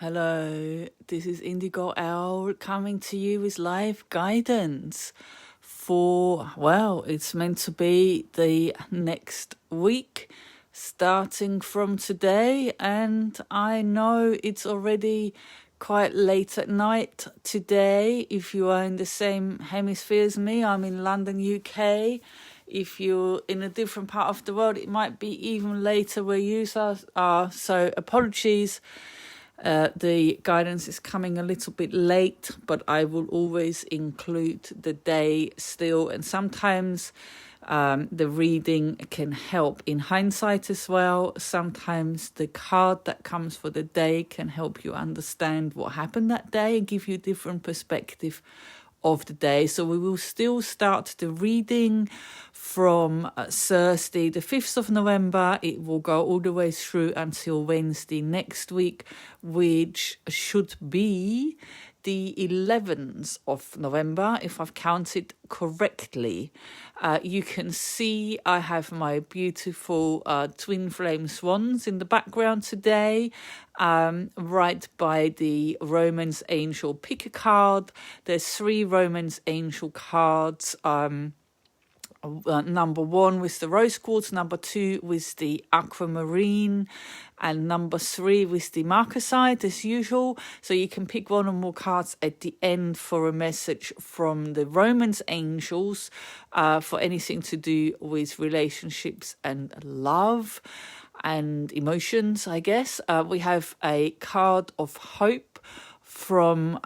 Hello, this is Indigo Owl coming to you with live guidance for, it's meant to be the next week starting from today. And I know it's already quite late at night today. If you are in the same hemisphere as me, I'm in London, UK. If you're in a different part of the world, it might be even later where you are. So apologies. The guidance is coming a little bit late, but I will always include the day still. And sometimes the reading can help in hindsight as well. Sometimes the card that comes for the day can help you understand what happened that day and give you a different perspective of the day. So we will still start the reading from Thursday the 5th of November. It will go all the way through until Wednesday next week, which should be the 11th of November, if I've counted correctly. You can see I have my beautiful twin flame swans in the background today, right by the Romance Angel pick a card. There's 3 Romance Angel cards. Number 1 with the rose quartz, number 2 with the aquamarine, and number 3 with the marcasite as usual. So you can pick one or more cards at the end for a message from the Romance Angels for anything to do with relationships and love and emotions, I guess. We have a card of hope from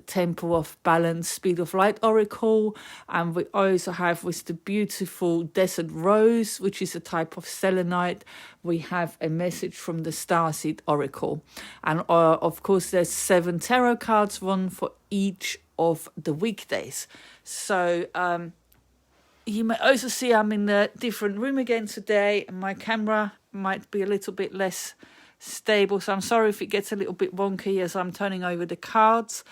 Temple of Balance, Speed of Light Oracle, and we also have with the beautiful Desert Rose, which is a type of selenite, we have a message from the Starseed Oracle. And of course there's 7 tarot cards, one for each of the weekdays. So you may also see I'm in a different room again today, and my camera might be a little bit less stable, so I'm sorry if it gets a little bit wonky as I'm turning over the cards,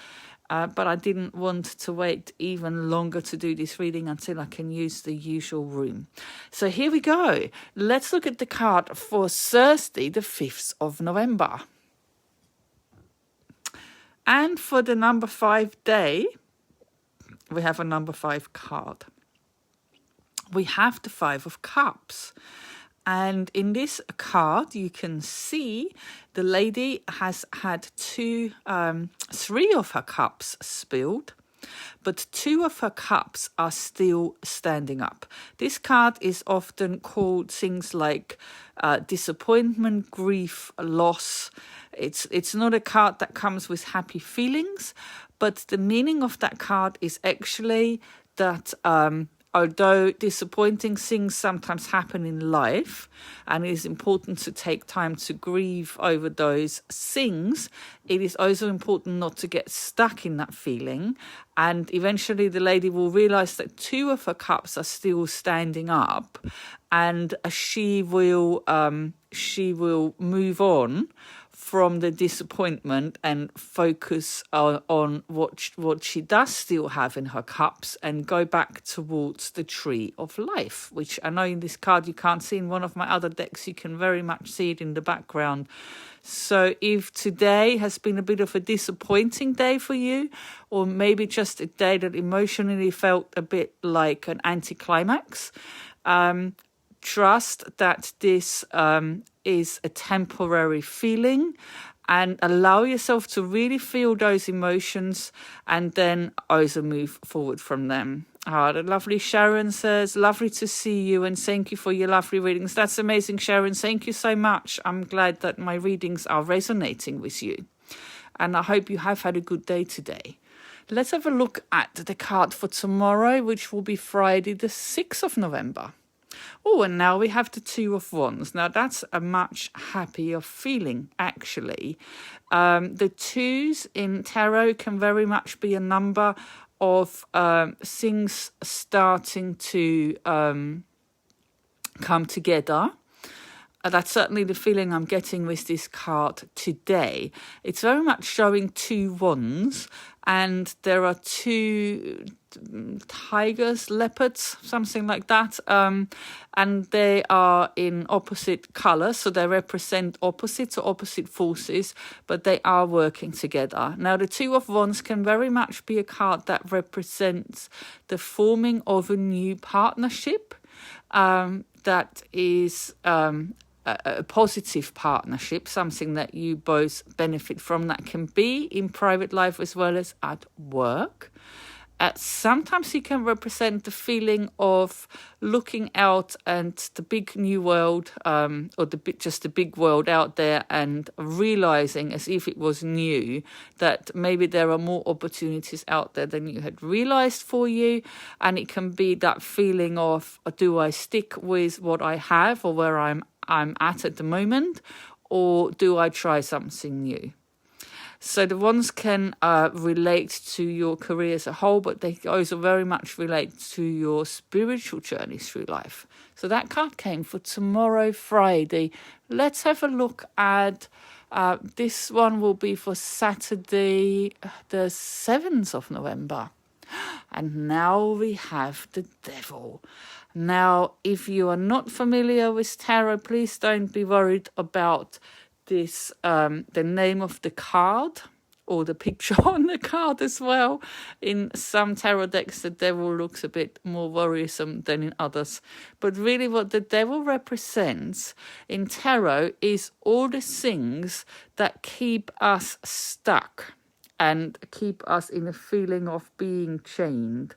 but I didn't want to wait even longer to do this reading until I can use the usual room. So here we go. Let's look at the card for Thursday the 5th of November. And for the number 5 day, we have a number 5 card. We have the 5 of Cups. And in this card, you can see the lady has had 3 of her cups spilled, but 2 of her cups are still standing up. This card is often called things like disappointment, grief, loss. It's not a card that comes with happy feelings, but the meaning of that card is actually that although disappointing things sometimes happen in life, and it is important to take time to grieve over those things, it is also important not to get stuck in that feeling. And eventually the lady will realize that 2 of her cups are still standing up, and she will move on from the disappointment and focus on what she does still have in her cups, and go back towards the tree of life, which I know in this card you can't see. In one of my other decks you can very much see it in the background. So if today has been a bit of a disappointing day for you, or maybe just a day that emotionally felt a bit like an anticlimax, trust that this is a temporary feeling, and allow yourself to really feel those emotions and then also move forward from them. The lovely Sharon says, lovely to see you and thank you for your lovely readings. That's amazing, Sharon. Thank you so much. I'm glad that my readings are resonating with you, and I hope you have had a good day today. Let's have a look at the card for tomorrow, which will be Friday the 6th of November. Oh, and now we have the 2 of Wands. Now, that's a much happier feeling, actually. The 2s in tarot can very much be a number of things starting to come together. That's certainly the feeling I'm getting with this card today. It's very much showing 2 wands, and there are two tigers, leopards, something like that. And they are in opposite colours, so they represent opposites or opposite forces, but they are working together. Now, the Two of Wands can very much be a card that represents the forming of a new partnership that is a positive partnership, something that you both benefit from, that can be in private life as well as at work. Sometimes it can represent the feeling of looking out at the big new world, or just the big world out there, and realizing, as if it was new, that maybe there are more opportunities out there than you had realized for you. And it can be that feeling of, do I stick with what I have or where I'm at the moment, or do I try something new? So the Wands can relate to your career as a whole, but they also very much relate to your spiritual journey through life. So that card came for tomorrow, Friday. Let's have a look at this one. Will be for Saturday, the 7th of November. And now we have the Devil. Now, if you are not familiar with tarot, please don't be worried about this, the name of the card or the picture on the card as well. In some tarot decks, the Devil looks a bit more worrisome than in others. But really what the Devil represents in tarot is all the things that keep us stuck and keep us in a feeling of being chained.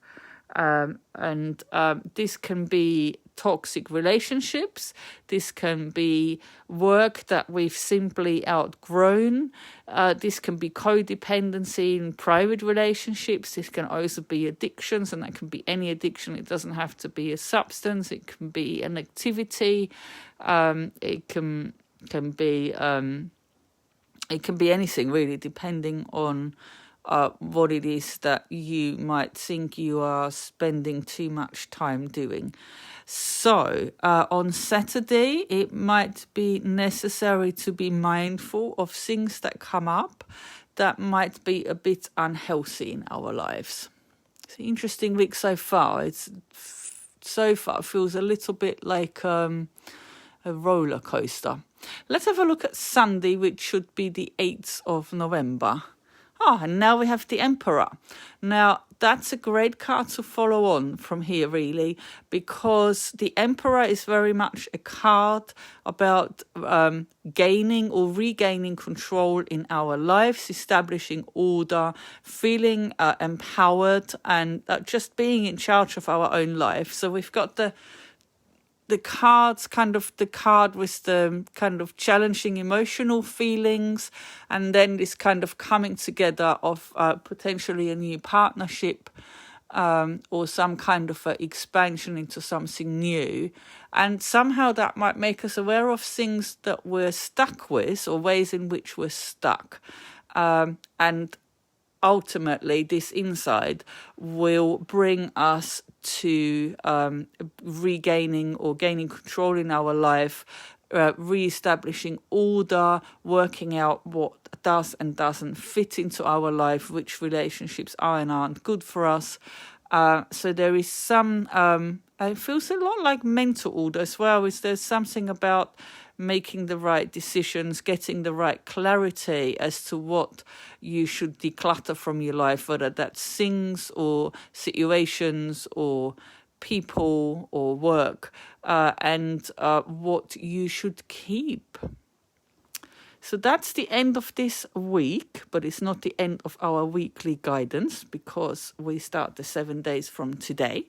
This can be toxic relationships. This can be work that we've simply outgrown. This can be codependency in private relationships. This can also be addictions, and that can be any addiction. It doesn't have to be a substance. It can be an activity. It can be anything really, depending on what it is that you might think you are spending too much time doing. So on Saturday, it might be necessary to be mindful of things that come up that might be a bit unhealthy in our lives. It's an interesting week so far. So far feels a little bit like a roller coaster. Let's have a look at Sunday, which should be the 8th of November. And now we have the Emperor. Now, that's a great card to follow on from here, really, because the Emperor is very much a card about gaining or regaining control in our lives, establishing order, feeling empowered, and just being in charge of our own life. So we've got the cards, kind of the card with the kind of challenging emotional feelings, and then this kind of coming together of potentially a new partnership, or some kind of expansion into something new. And somehow that might make us aware of things that we're stuck with, or ways in which we're stuck. And ultimately, this insight will bring us to regaining or gaining control in our life, re-establishing order, working out what does and doesn't fit into our life, which relationships are and aren't good for us. So there is some, it feels a lot like mental order as well. There's something about making the right decisions, getting the right clarity as to what you should declutter from your life, whether that's things or situations or people or work, and what you should keep. So that's the end of this week, but it's not the end of our weekly guidance, because we start the 7 days from today.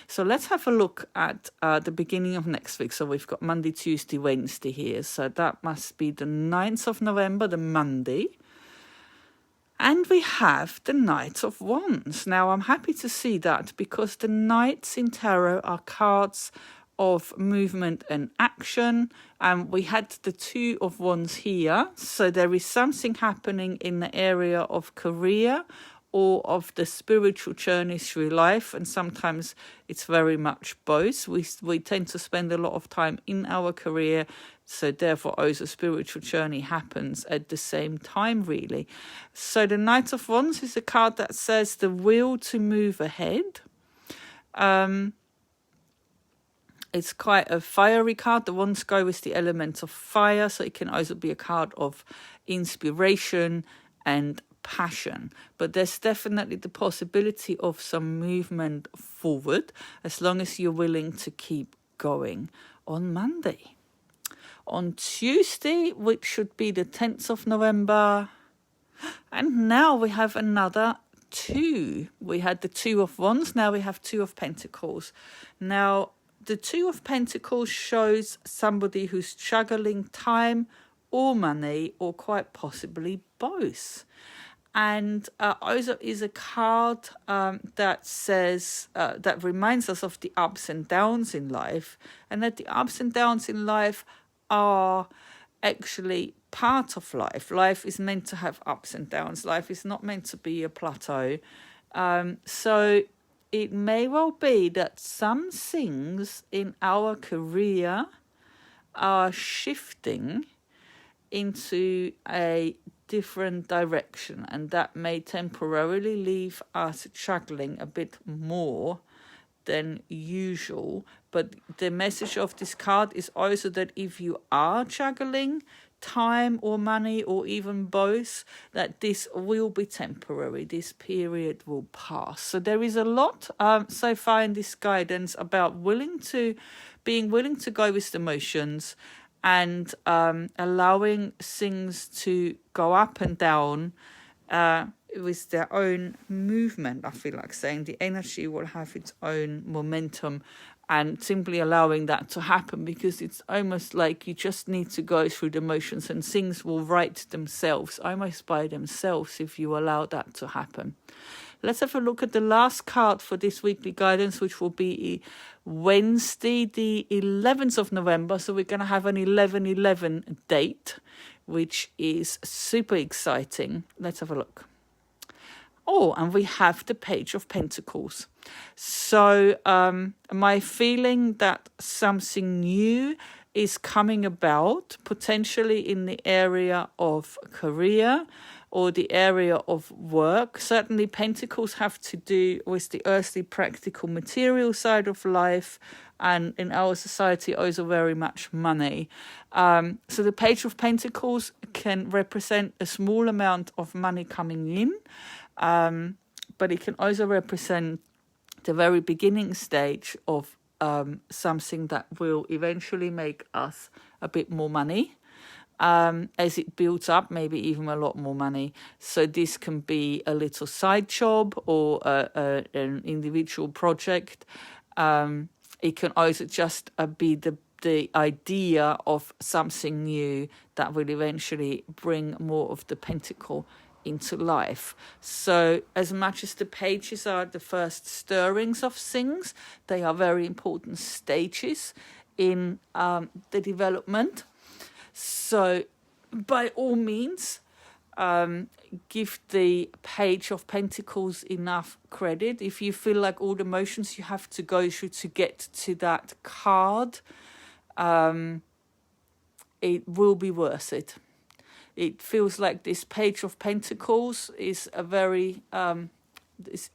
So let's have a look at the beginning of next week. So we've got Monday, Tuesday, Wednesday here. So that must be the 9th of November, the Monday. And we have the Knight of Wands. Now, I'm happy to see that, because the Knights in tarot are cards of movement and action. And we had the Two of Wands here. So there is something happening in the area of career or of the spiritual journey through life, and sometimes it's very much both. We tend to spend a lot of time in our career, So therefore also spiritual journey happens at the same time, really. So the Knight of Wands is a card that says the will to move ahead. It's quite a fiery card. The Wands go with the element of fire, so it can also be a card of inspiration and passion. But there's definitely the possibility of some movement forward, as long as you're willing to keep going. On Monday. On Tuesday, which should be the 10th of November. And now we have another 2. We had the 2 of Wands, now we have 2 of Pentacles. Now, the 2 of Pentacles shows somebody who's juggling time or money, or quite possibly both. And also is a card that says, that reminds us of the ups and downs in life, and that the ups and downs in life are actually part of life. Life is meant to have ups and downs. Life is not meant to be a plateau. So it may well be that some things in our career are shifting into a different direction, and that may temporarily leave us juggling a bit more than usual. But the message of this card is also that if you are juggling time or money, or even both, that this will be temporary. This period will pass. So there is a lot so far in this guidance about being willing to go with the motions, and allowing things to go up and down with their own movement. I feel like saying the energy will have its own momentum, and simply allowing that to happen, because it's almost like you just need to go through the motions and things will right themselves, almost by themselves, if you allow that to happen. Let's have a look at the last card for this weekly guidance, which will be Wednesday, the 11th of November. So we're going to have an 11/11 date, which is super exciting. Let's have a look. Oh, and we have the Page of Pentacles. So my feeling that something new is coming about, potentially in the area of career or the area of work. Certainly Pentacles have to do with the earthly, practical, material side of life, and in our society also very much money. So the Page of Pentacles can represent a small amount of money coming in, but it can also represent the very beginning stage of something that will eventually make us a bit more money. As it builds up, maybe even a lot more money. So this can be a little side job or an individual project. It can also just be the idea of something new that will eventually bring more of the pentacle into life. So as much as the pages are the first stirrings of things, they are very important stages in the development. So by all means, give the Page of Pentacles enough credit. If you feel like all the emotions you have to go through to get to that card, it will be worth it. It feels like this Page of Pentacles is a very,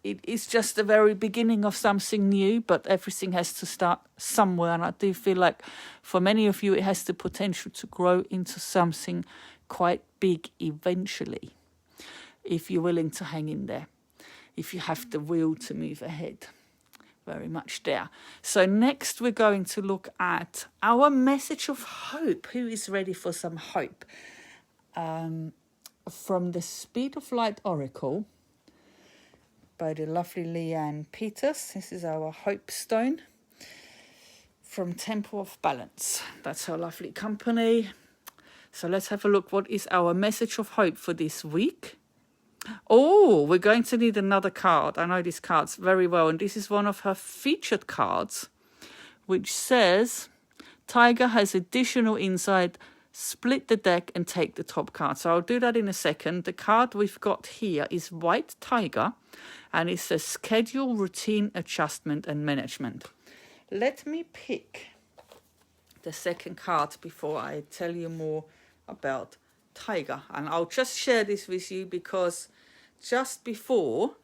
it is just the very beginning of something new, but everything has to start somewhere. And I do feel like for many of you, it has the potential to grow into something quite big eventually, if you're willing to hang in there, if you have the will to move ahead. Very much there. So next we're going to look at our message of hope. Who is ready for some hope? From the Speed of Light Oracle by the lovely Leanne Peters. This is our Hope Stone from Temple of Balance. That's her lovely company. So let's have a look. What is our message of hope for this week? Oh, we're going to need another card. I know these cards very well, and this is one of her featured cards, which says, Tiger has additional insight. Split the deck and take the top card. So I'll do that in a second. The card we've got here is White Tiger, and it says Schedule, Routine, Adjustment and Management. Let me pick the second card before I tell you more about Tiger. And I'll just share this with you because just before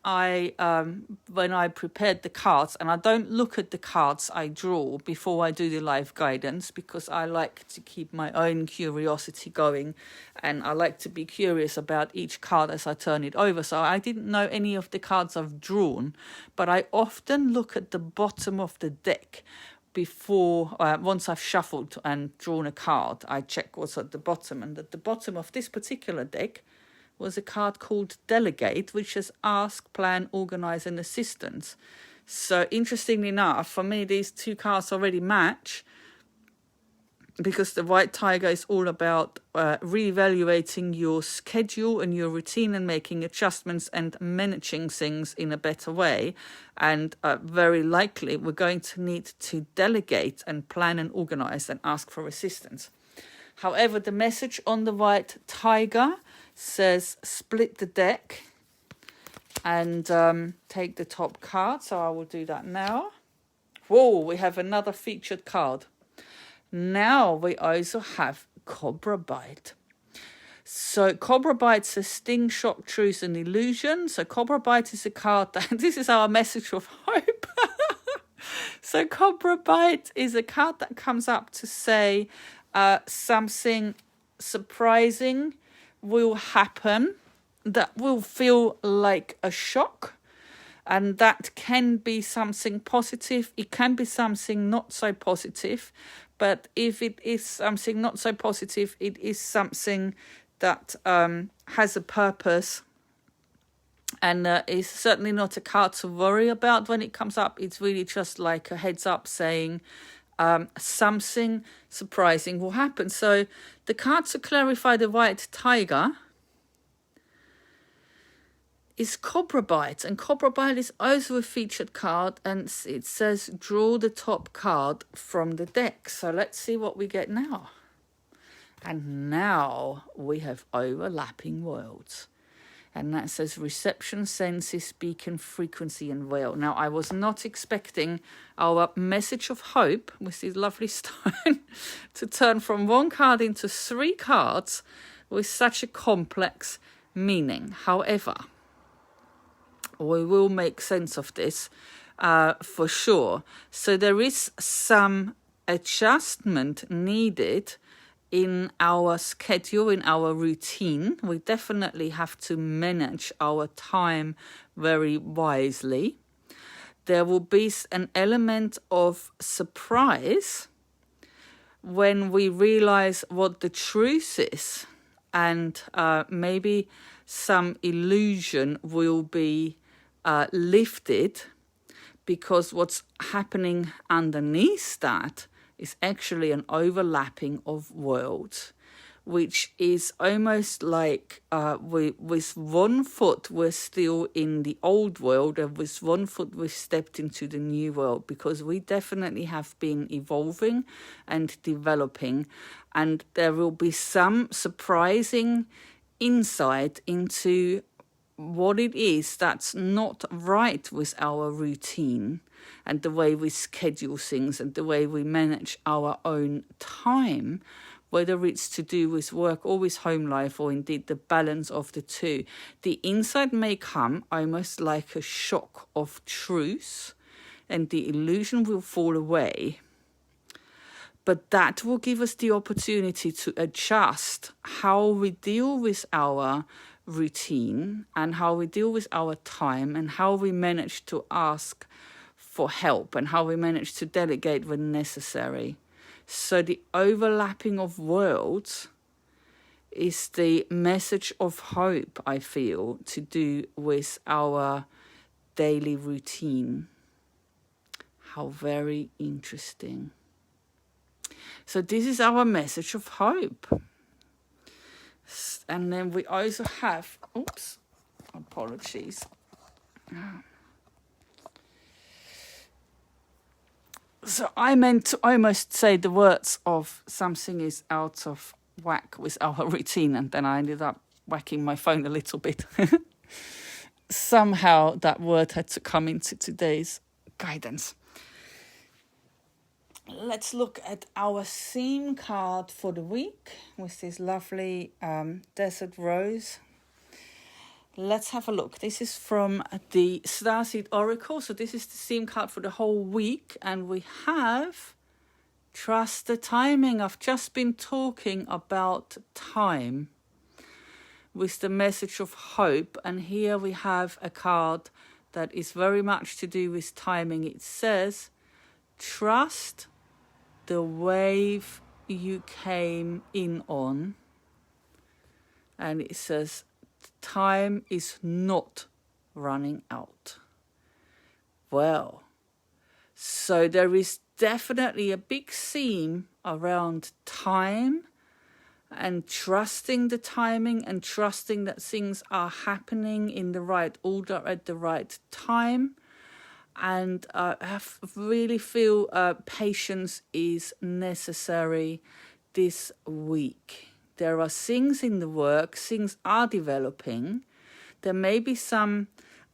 when I prepared the cards, and I don't look at the cards I draw before I do the live guidance, because I like to keep my own curiosity going, and I like to be curious about each card as I turn it over. So I didn't know any of the cards I've drawn, but I often look at the bottom of the deck before, once I've shuffled and drawn a card, I check what's at the bottom. And at the bottom of this particular deck was a card called Delegate, which is Ask, Plan, Organize and Assistance. So interestingly enough, for me, these two cards already match, because the White Tiger is all about reevaluating your schedule and your routine and making adjustments and managing things in a better way. And very likely we're going to need to delegate and plan and organize and ask for assistance. However, the message on the White Tiger says split the deck and take the top card. So I will do that now. Whoa, we have another featured card. Now we also have Cobra Bite. So Cobra Bite's a sting, shock, truth and illusion. So Cobra Bite is a card that, this is our message of hope. So Cobra Bite is a card that comes up to say something surprising will happen that will feel like a shock. And that can be something positive. It can be something not so positive. But if it is something not so positive, it is something that has a purpose, and is certainly not a card to worry about when it comes up. It's really just like a heads up saying something surprising will happen. So the card to clarify the White Tiger is Cobra Bite, and Cobra Bite is also a featured card, and it says draw the top card from the deck. So let's see what we get now. And now we have overlapping worlds, and that says reception, senses, beacon, frequency and veil. Now I was not expecting our message of hope with this lovely stone to turn from one card into three cards with such a complex meaning. However, we will make sense of this for sure. So there is some adjustment needed in our schedule, in our routine. We definitely have to manage our time very wisely. There will be an element of surprise when we realize what the truth is, and maybe some illusion will be lifted, because what's happening underneath that is actually an overlapping of worlds, which is almost like with one foot we're still in the old world, and with one foot we've stepped into the new world, because we definitely have been evolving and developing, and there will be some surprising insight into what it is that's not right with our routine and the way we schedule things and the way we manage our own time, whether it's to do with work or with home life, or indeed the balance of the two. The insight may come almost like a shock of truth, and the illusion will fall away. But that will give us the opportunity to adjust how we deal with our routine and how we deal with our time and how we manage to ask for help and how we manage to delegate when necessary. So the overlapping of worlds is the message of hope, I feel, to do with our daily routine. How very interesting. So this is our message of hope. And then we also have, apologies. So I meant to almost say the words of something is out of whack with our routine, and then I ended up whacking my phone a little bit. Somehow that word had to come into today's guidance. let's look at our theme card for the week with this lovely desert rose. Let's have a look. This is from the Starseed Oracle. So this is the theme card for the whole week. And we have trust the timing. I've just been talking about time with the message of hope. And here we have a card that is very much to do with timing. It says, trust the wave you came in on. And it says, time is not running out. Well, so there is definitely a big theme around time and trusting the timing and trusting that things are happening in the right order at the right time. And I really feel patience is necessary this week. There are things in the work, things are developing. There may be some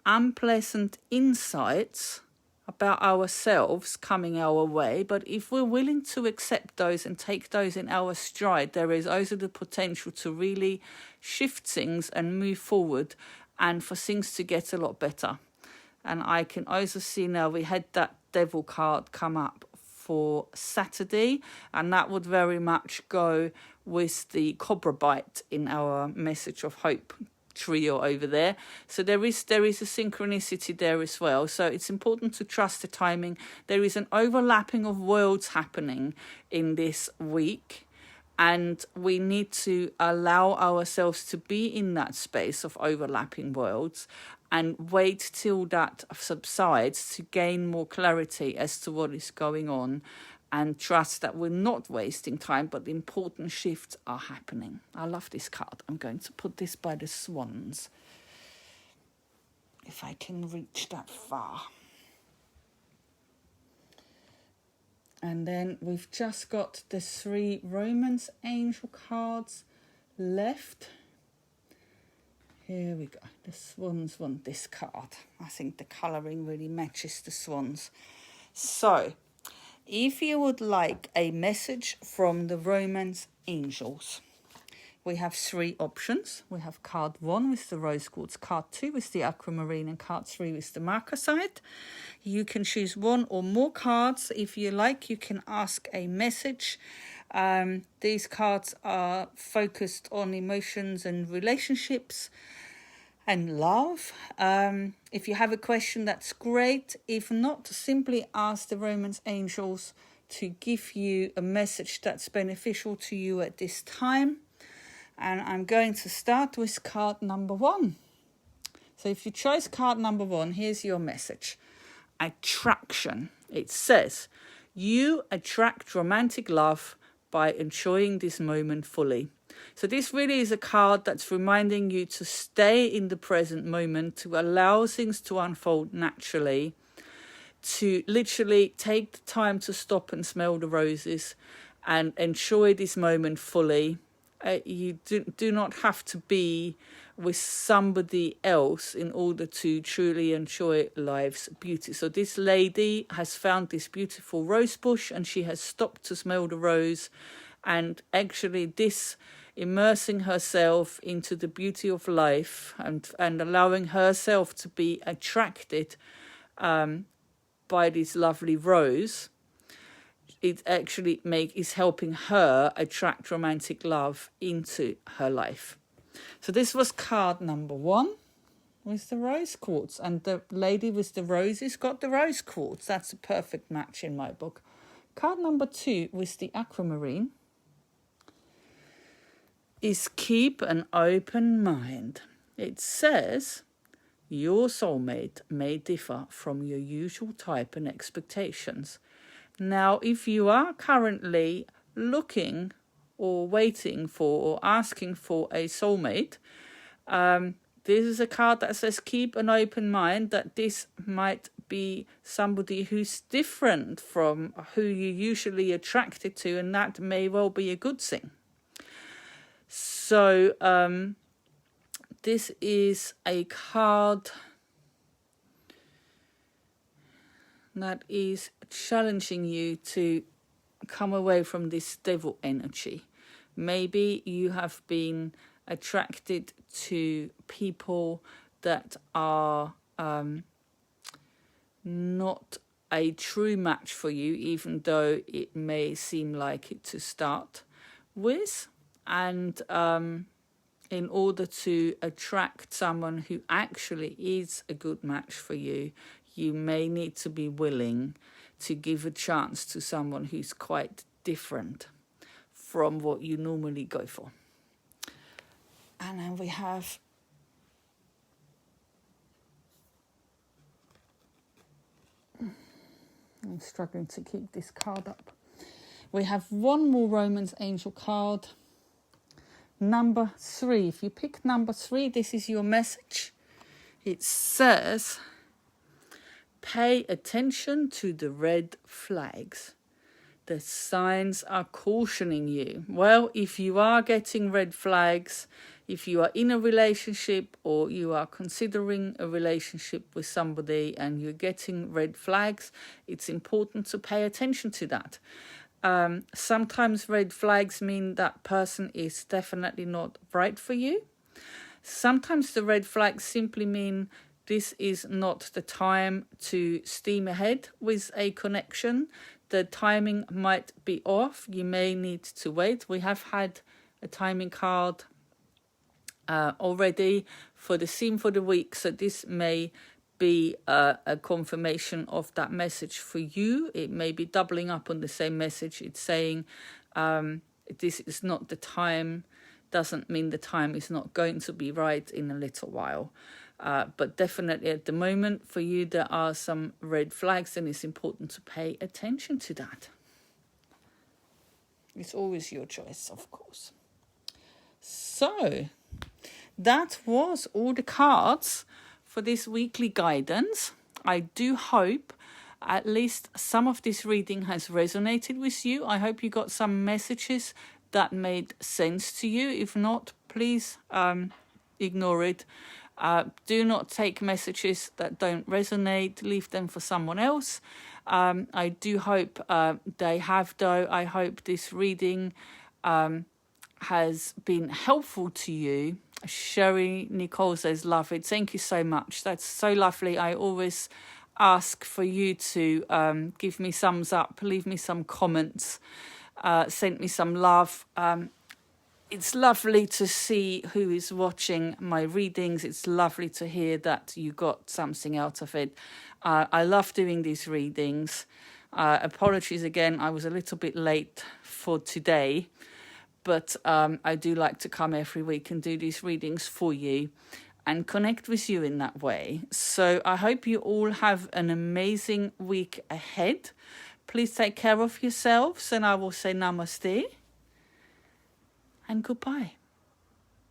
unpleasant insights about ourselves coming our way, but if we're willing to accept those and take those in our stride, there is also the potential to really shift things and move forward and for things to get a lot better. And I can also see now we had that devil card come up for Saturday, and that would very much go with the cobra bite in our message of hope trio over there. So there is a synchronicity there as well. So it's important to trust the timing. There is an overlapping of worlds happening in this week, and we need to allow ourselves to be in that space of overlapping worlds and wait till that subsides to gain more clarity as to what is going on, and trust that we're not wasting time, but the important shifts are happening. I love this card. I'm going to put this by the swans, if I can reach that far. And then we've just got the 3 Romance Angel cards left. Here we go. The swans want this card. I think the colouring really matches the swans. So, if you would like a message from the Romance Angels, we have 3 options. We have card 1 with the rose quartz, card 2 with the aquamarine, and card 3 with the marcasite. You can choose 1 or more cards. If you like, you can ask a message. These cards are focused on emotions and relationships and love. If you have a question, that's great. If not, simply ask the Romance Angels to give you a message that's beneficial to you at this time. And I'm going to start with card number 1. So if you chose card number 1, here's your message. Attraction. It says, you attract romantic love by enjoying this moment fully. So this really is a card that's reminding you to stay in the present moment, to allow things to unfold naturally, to literally take the time to stop and smell the roses and enjoy this moment fully. You do not have to be with somebody else in order to truly enjoy life's beauty. So this lady has found this beautiful rose bush and she has stopped to smell the rose, and actually this immersing herself into the beauty of life and allowing herself to be attracted by this lovely rose, it actually is helping her attract romantic love into her life. So this was card number 1 with the rose quartz, and the lady with the roses got the rose quartz. That's a perfect match in my book. Card number 2 with the aquamarine is keep an open mind. It says, your soulmate may differ from your usual type and expectations. Now, if you are currently looking or waiting for or asking for a soulmate, this is a card that says keep an open mind, that this might be somebody who's different from who you're usually attracted to, and that may well be a good thing. So this is a card that is challenging you to come away from this devil energy. Maybe you have been attracted to people that are not a true match for you, even though it may seem like it to start with. And in order to attract someone who actually is a good match for you, you may need to be willing to give a chance to someone who's quite different from what you normally go for. And then we have I'm struggling to keep this card up. We have one more Romance Angel card. Number 3. If you pick number 3, this is your message. It says, pay attention to the red flags. The signs are cautioning you. Well, if you are getting red flags, if you are in a relationship or you are considering a relationship with somebody and you're getting red flags, it's important to pay attention to that. Sometimes red flags mean that person is definitely not right for you. Sometimes the red flags simply mean this is not the time to steam ahead with a connection. The timing might be off. You may need to wait. We have had a timing card already for the theme for the week, so this may be a confirmation of that message for you. It may be doubling up on the same message. It's saying this is not the time, doesn't mean the time is not going to be right in a little while. But definitely at the moment for you there are some red flags, and it's important to pay attention to that. It's always your choice, of course. So that was all the cards for this weekly guidance. I do hope at least some of this reading has resonated with you. I hope you got some messages that made sense to you. If not, please ignore it. Do not take messages that don't resonate. Leave them for someone else. I do hope they have, though. I hope this reading has been helpful to you. Sherry Nicole says, love it. Thank you so much. That's so lovely. I always ask for you to give me thumbs up, leave me some comments, send me some love. It's lovely to see who is watching my readings. It's lovely to hear that you got something out of it. I love doing these readings. Apologies again, I was a little bit late for today. But I do like to come every week and do these readings for you and connect with you in that way. So I hope you all have an amazing week ahead. Please take care of yourselves, and I will say namaste and goodbye.